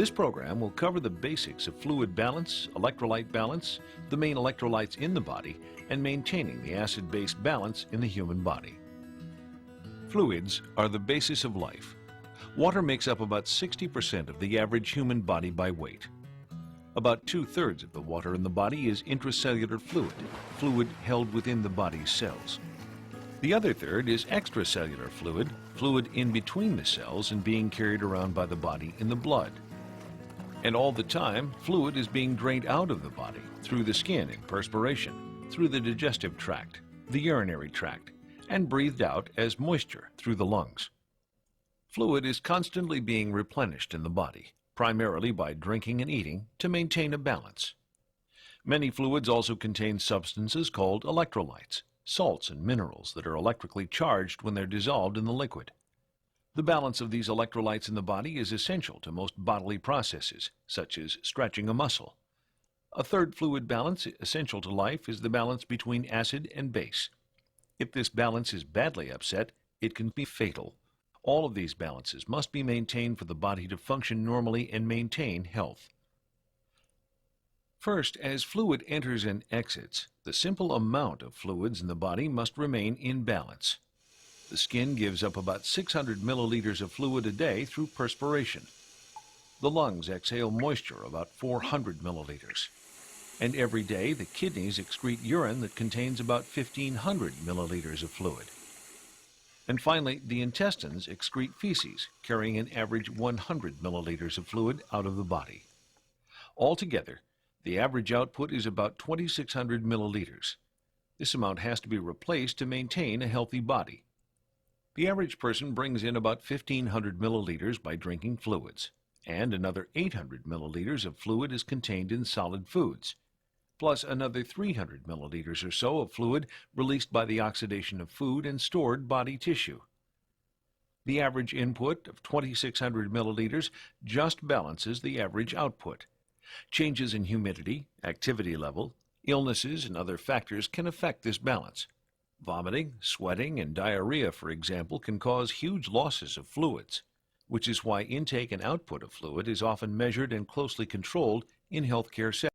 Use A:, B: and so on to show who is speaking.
A: This program will cover the basics of fluid balance, electrolyte balance, the main electrolytes in the body, and maintaining the acid-base balance in the human body. Fluids are the basis of life. Water makes up about 60% of the average human body by weight. About 2/3 of the water in the body is intracellular fluid, fluid held within the body's cells. The other third is extracellular fluid, fluid in between the cells and being carried around by the body in the blood. And all the time, fluid is being drained out of the body through the skin in perspiration, through the digestive tract, the urinary tract, and breathed out as moisture through the lungs. Fluid is constantly being replenished in the body, primarily by drinking and eating, to maintain a balance. Many fluids also contain substances called electrolytes, salts and minerals that are electrically charged when they're dissolved in the liquid. The balance of these electrolytes in the body is essential to most bodily processes, such as stretching a muscle. A third fluid balance essential to life is the balance between acid and base. If this balance is badly upset, it can be fatal. All of these balances must be maintained for the body to function normally and maintain health. First, as fluid enters and exits, the simple amount of fluids in the body must remain in balance. The skin gives up about 600 milliliters of fluid a day through perspiration. The lungs exhale moisture about 400 milliliters. And every day, the kidneys excrete urine that contains about 1,500 milliliters of fluid. And finally, the intestines excrete feces, carrying an average 100 milliliters of fluid out of the body. Altogether, the average output is about 2,600 milliliters. This amount has to be replaced to maintain a healthy body. The average person brings in about 1,500 milliliters by drinking fluids, and another 800 milliliters of fluid is contained in solid foods, plus another 300 milliliters or so of fluid released by the oxidation of food and stored body tissue. The average input of 2,600 milliliters just balances the average output. Changes in humidity, activity level, illnesses, and other factors can affect this balance. Vomiting, sweating, and diarrhea, for example, can cause huge losses of fluids, which is why intake and output of fluid is often measured and closely controlled in healthcare settings.